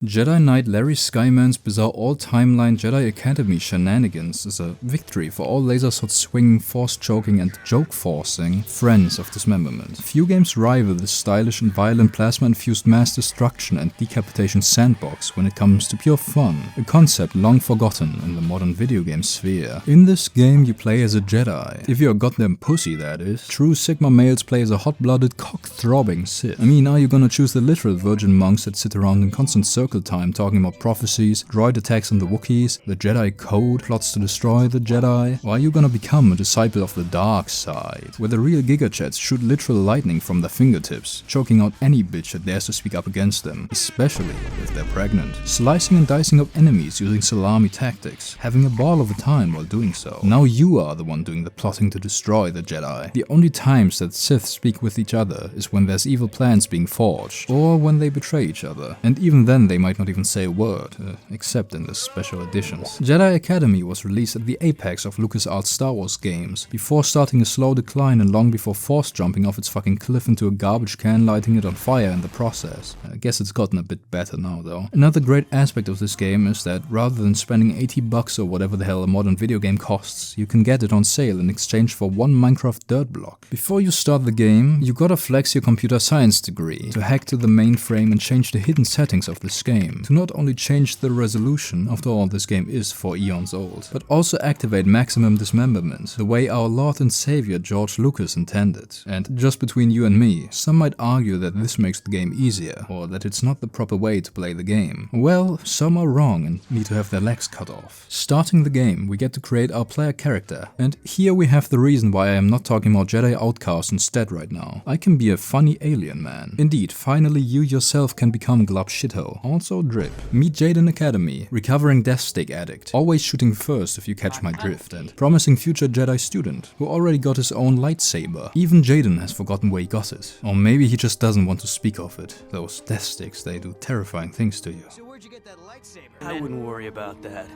Jedi Knight Larry Skyman's bizarre all-timeline Jedi Academy shenanigans is a victory for all laser sword swinging, force choking and joke forcing friends of dismemberment. Few games rival this stylish and violent plasma-infused mass destruction and decapitation sandbox when it comes to pure fun, a concept long forgotten in the modern video game sphere. In this game you play as a Jedi. If you're a goddamn pussy, that is. True Sigma males play as a hot-blooded, cock-throbbing Sith. I mean, are you gonna choose the literal virgin monks that sit around in constant circle time talking about prophecies, droid attacks on the Wookiees, the Jedi Code plots to destroy the Jedi? Or are you gonna become a disciple of the dark side, where the real gigachats shoot literal lightning from their fingertips, choking out any bitch that dares to speak up against them, especially if they're pregnant, slicing and dicing up enemies using salami tactics, having a ball of a time while doing so? Now you are the one doing the plotting to destroy the Jedi. The only times that Sith speak with each other is when there's evil plans being forged, or when they betray each other, and even then they might not even say a word, except in the special editions. Jedi Academy was released at the apex of LucasArts Star Wars games, before starting a slow decline and long before force jumping off its fucking cliff into a garbage can, lighting it on fire in the process. I guess it's gotten a bit better now though. Another great aspect of this game is that rather than spending $80 or whatever the hell a modern video game costs, you can get it on sale in exchange for one Minecraft dirt block. Before you start the game, you gotta flex your computer science degree to hack to the mainframe and change the hidden settings of this game, to not only change the resolution, after all this game is 4 eons old, but also activate maximum dismemberment, the way our Lord and Savior George Lucas intended. And just between you and me, some might argue that this makes the game easier, or that it's not the proper way to play the game. Well, some are wrong and need to have their legs cut off. Starting the game, we get to create our player character, and here we have the reason why I am not talking about Jedi Outcast instead right now. I can be a funny alien man. Indeed, finally you yourself can become Glub Shithole. Also Drip. Meet Jedi Academy, recovering death stick addict, always shooting first if you catch my drift, and promising future Jedi student, who already got his own lightsaber. Even Jaden has forgotten where he got it. Or maybe he just doesn't want to speak of it. Those death sticks, they do terrifying things to you. So where'd you get that lightsaber? I wouldn't worry about that.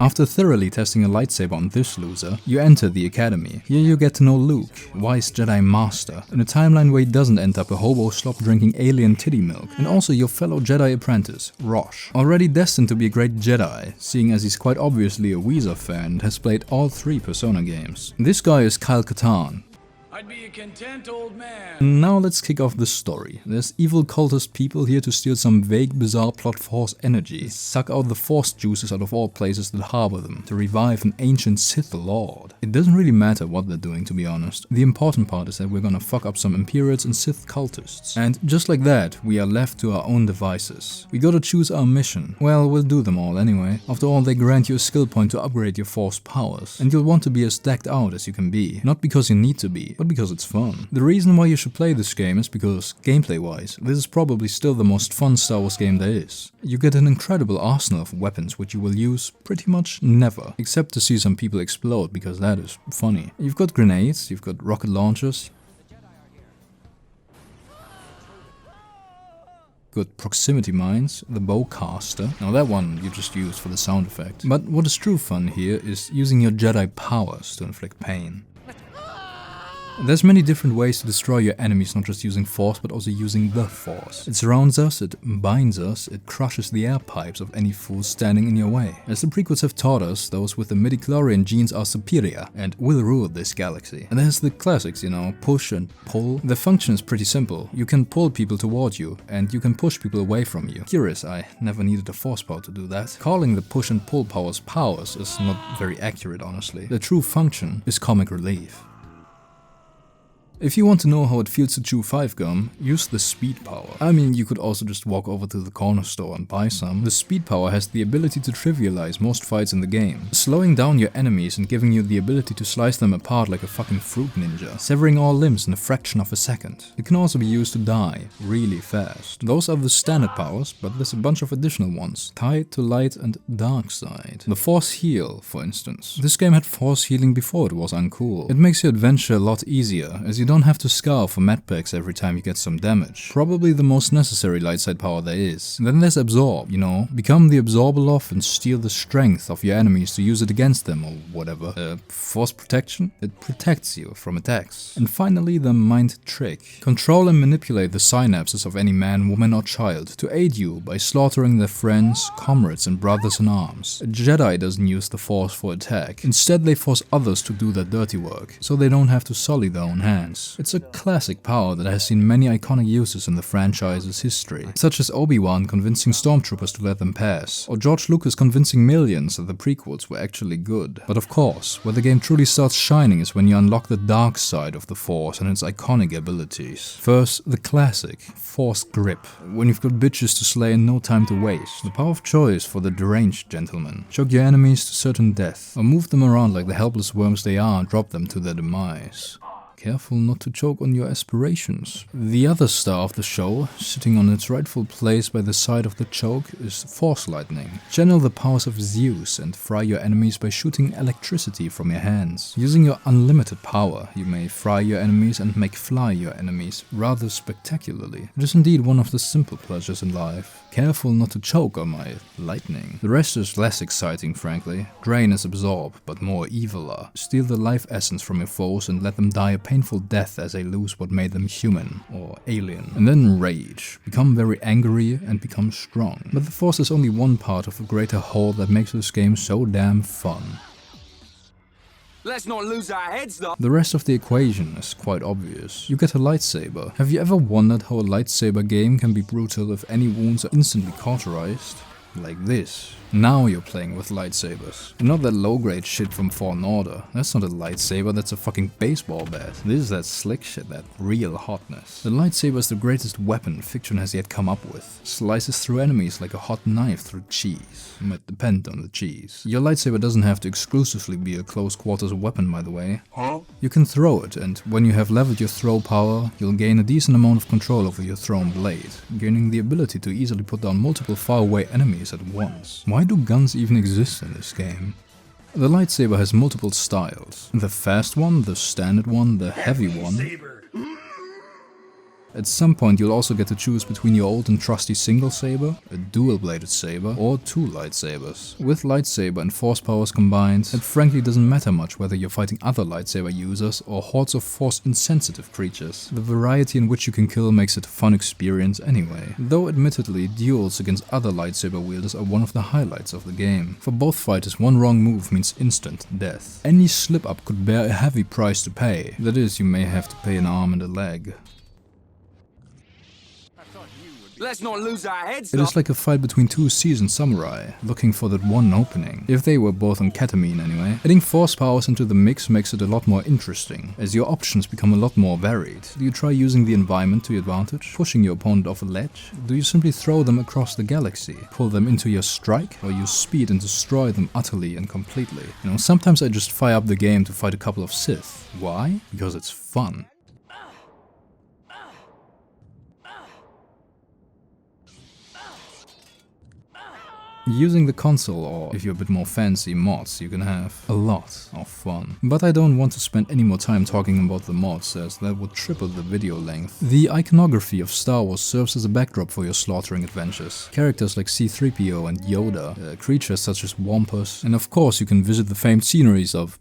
After thoroughly testing a lightsaber on this loser, you enter the academy. Here you get to know Luke, wise Jedi master, in a timeline where he doesn't end up a hobo slop-drinking alien titty milk, and also your fellow Jedi apprentice, Rosh. Already destined to be a great Jedi, seeing as he's quite obviously a Weezer fan and has played all 3 Persona games. This guy is Kyle Katarn. I'd be a content old man. Now let's kick off the story. There's evil cultist people here to steal some vague, bizarre plot force energy, suck out the force juices out of all places that harbor them, to revive an ancient Sith Lord. It doesn't really matter what they're doing, to be honest. The important part is that we're gonna fuck up some Imperials and Sith cultists. And just like that, we are left to our own devices. We gotta choose our mission. Well, we'll do them all anyway. After all, they grant you a skill point to upgrade your force powers, and you'll want to be as decked out as you can be. Not because you need to be, but because it's fun. The reason why you should play this game is because, gameplay-wise, this is probably still the most fun Star Wars game there is. You get an incredible arsenal of weapons which you will use pretty much never, except to see some people explode, because that is funny. You've got grenades, you've got rocket launchers, good proximity mines, the bowcaster. Now that one you just use for the sound effect. But what is true fun here is using your Jedi powers to inflict pain. There's many different ways to destroy your enemies, not just using force, but also using the force. It surrounds us, it binds us, it crushes the air pipes of any fool standing in your way. As the prequels have taught us, those with the midichlorian genes are superior and will rule this galaxy. And there's the classics, you know, push and pull. The function is pretty simple. You can pull people toward you, and you can push people away from you. Curious, I never needed a force power to do that. Calling the push and pull powers is not very accurate, honestly. The true function is comic relief. If you want to know how it feels to chew 5 gum, use the speed power. I mean, you could also just walk over to the corner store and buy some. The speed power has the ability to trivialize most fights in the game, slowing down your enemies and giving you the ability to slice them apart like a fucking fruit ninja, severing all limbs in a fraction of a second. It can also be used to die really fast. Those are the standard powers, but there's a bunch of additional ones, tied to light and dark side. The force heal, for instance. This game had force healing before it was uncool. It makes your adventure a lot easier, as you don't have to scour for medpacks every time you get some damage. Probably the most necessary light side power there is. And then there's Absorb, you know? Become the Absorbeloff and steal the strength of your enemies to use it against them or whatever. Force Protection? It protects you from attacks. And finally, the Mind Trick. Control and manipulate the synapses of any man, woman or child to aid you by slaughtering their friends, comrades and brothers in arms. A Jedi doesn't use the Force for attack. Instead, they force others to do their dirty work, so they don't have to sully their own hands. It's a classic power that has seen many iconic uses in the franchise's history, such as Obi-Wan convincing stormtroopers to let them pass, or George Lucas convincing millions that the prequels were actually good. But of course, where the game truly starts shining is when you unlock the dark side of the Force and its iconic abilities. First, the classic Force Grip, when you've got bitches to slay and no time to waste. The power of choice for the deranged gentleman. Choke your enemies to certain death, or move them around like the helpless worms they are and drop them to their demise. Careful not to choke on your aspirations. The other star of the show, sitting on its rightful place by the side of the choke, is Force Lightning. Channel the powers of Zeus and fry your enemies by shooting electricity from your hands. Using your unlimited power, you may fry your enemies and make fly your enemies rather spectacularly. It is indeed one of the simple pleasures in life. Careful not to choke on my lightning. The rest is less exciting, frankly. Drain is Absorb, but more eviler. Steal the life essence from your foes and let them die a painful death as they lose what made them human, or alien. And then Rage. Become very angry and become strong. But the Force is only one part of a greater whole that makes this game so damn fun. Let's not lose our heads though. The rest of the equation is quite obvious. You get a lightsaber. Have you ever wondered how a lightsaber game can be brutal if any wounds are instantly cauterized? Like this. Now you're playing with lightsabers. And not that low-grade shit from Fallen Order. That's not a lightsaber, that's a fucking baseball bat. This is that slick shit, that real hotness. The lightsaber is the greatest weapon fiction has yet come up with. Slices through enemies like a hot knife through cheese. It might depend on the cheese. Your lightsaber doesn't have to exclusively be a close quarters weapon, by the way. You can throw it, and when you have leveled your throw power, you'll gain a decent amount of control over your thrown blade, gaining the ability to easily put down multiple far-away enemies at once. Why do guns even exist in this game? The lightsaber has multiple styles. The fast one, the standard one, the heavy one. At some point you'll also get to choose between your old and trusty single saber, a dual-bladed saber, or two lightsabers. With lightsaber and force powers combined, it frankly doesn't matter much whether you're fighting other lightsaber users or hordes of force-insensitive creatures. The variety in which you can kill makes it a fun experience anyway. Though admittedly, duels against other lightsaber wielders are one of the highlights of the game. For both fighters, one wrong move means instant death. Any slip-up could bear a heavy price to pay. That is, you may have to pay an arm and a leg. Let's not lose our heads. It is like a fight between two seasoned samurai, looking for that one opening. If they were both on ketamine anyway. Adding force powers into the mix makes it a lot more interesting, as your options become a lot more varied. Do you try using the environment to your advantage, pushing your opponent off a ledge? Do you simply throw them across the galaxy, pull them into your strike, or use speed and destroy them utterly and completely? You know, sometimes I just fire up the game to fight a couple of Sith. Why? Because it's fun. Using the console, or if you're a bit more fancy, mods, you can have a lot of fun. But I don't want to spend any more time talking about the mods, as that would triple the video length. The iconography of Star Wars serves as a backdrop for your slaughtering adventures. Characters like C-3PO and Yoda, creatures such as Wampus, and of course you can visit the famed sceneries of,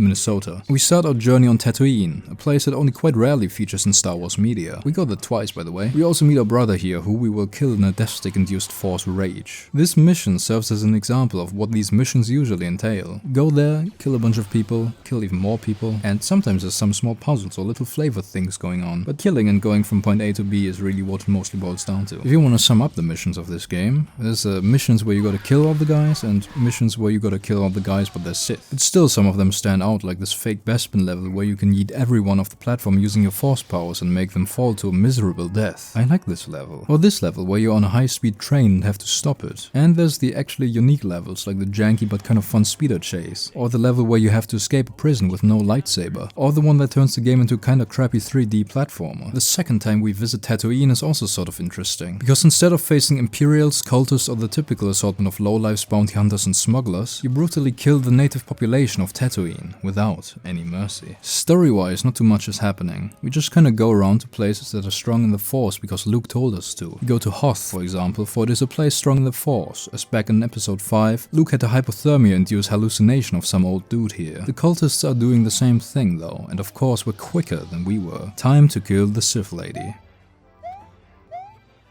Minnesota. We start our journey on Tatooine, a place that only quite rarely features in Star Wars media. We go there twice, by the way. We also meet our brother here, who we will kill in a Death Stick-induced Force rage. This mission serves as an example of what these missions usually entail. Go there, kill a bunch of people, kill even more people, and sometimes there's some small puzzles or little flavor things going on. But killing and going from point A to B is really what it mostly boils down to. If you want to sum up the missions of this game, there's missions where you gotta kill all the guys, and missions where you gotta kill all the guys but they're Sith. But still some of them stand out, like this fake Bespin level where you can yeet everyone off the platform using your force powers and make them fall to a miserable death. I like this level. Or this level where you're on a high-speed train and have to stop it. And And there's the actually unique levels, like the janky but kind of fun speeder chase, or the level where you have to escape a prison with no lightsaber, or the one that turns the game into a kinda crappy 3D platformer. The second time we visit Tatooine is also sort of interesting, because instead of facing Imperials, cultists or the typical assortment of lowlifes, bounty hunters and smugglers, you brutally kill the native population of Tatooine without any mercy. Story-wise, not too much is happening. We just kinda go around to places that are strong in the Force because Luke told us to. We go to Hoth, for example, for it is a place strong in the Force, as back in episode 5, Luke had a hypothermia-induced hallucination of some old dude here. The cultists are doing the same thing though, and of course were quicker than we were. Time to kill the Sith Lady.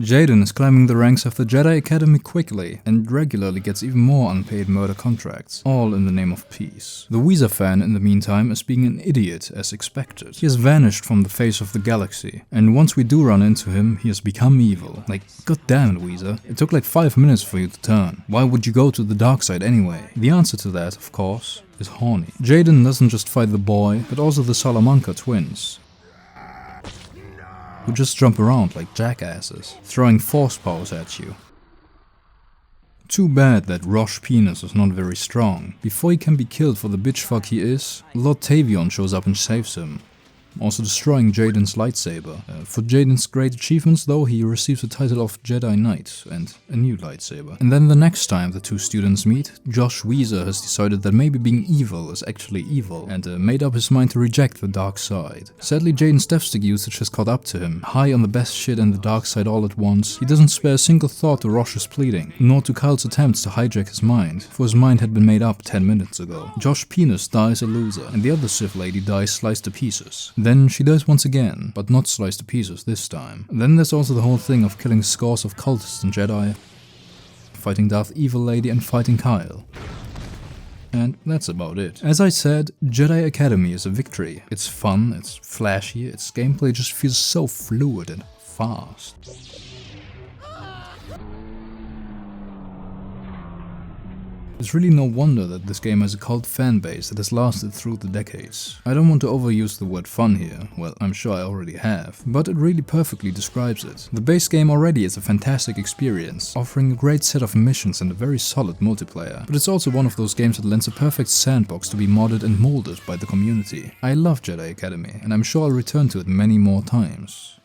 Jaden is climbing the ranks of the Jedi Academy quickly and regularly gets even more unpaid murder contracts, all in the name of peace. The Weezer fan, in the meantime, is being an idiot as expected. He has vanished from the face of the galaxy, and once we do run into him, he has become evil. Like, goddamn it, Weezer, it took like 5 minutes for you to turn. Why would you go to the dark side anyway? The answer to that, of course, is horny. Jaden doesn't just fight the boy, but also the Salamanca twins, who just jump around like jackasses, throwing force powers at you. Too bad that Rosh Penis is not very strong. Before he can be killed for the bitch fuck he is, Lord Tavion shows up and saves him, also destroying Jaden's lightsaber. For Jaden's great achievements though, he receives the title of Jedi Knight and a new lightsaber. And then the next time the two students meet, Josh Weezer has decided that maybe being evil is actually evil, and made up his mind to reject the dark side. Sadly, Jaden's deathstick usage has caught up to him. High on the best shit and the dark side all at once, he doesn't spare a single thought to Rosh's pleading, nor to Kyle's attempts to hijack his mind, for his mind had been made up 10 minutes ago. Josh Penis dies a loser, and the other Sith Lady dies sliced to pieces. Then she dies once again, but not sliced to pieces this time. Then there's also the whole thing of killing scores of cultists and Jedi, fighting Darth Evil Lady and fighting Kyle. And that's about it. As I said, Jedi Academy is a victory. It's fun, it's flashy, its gameplay just feels so fluid and fast. It's really no wonder that this game has a cult fanbase that has lasted through the decades. I don't want to overuse the word fun here, well, I'm sure I already have, but it really perfectly describes it. The base game already is a fantastic experience, offering a great set of missions and a very solid multiplayer, but it's also one of those games that lends a perfect sandbox to be modded and molded by the community. I love Jedi Academy, and I'm sure I'll return to it many more times.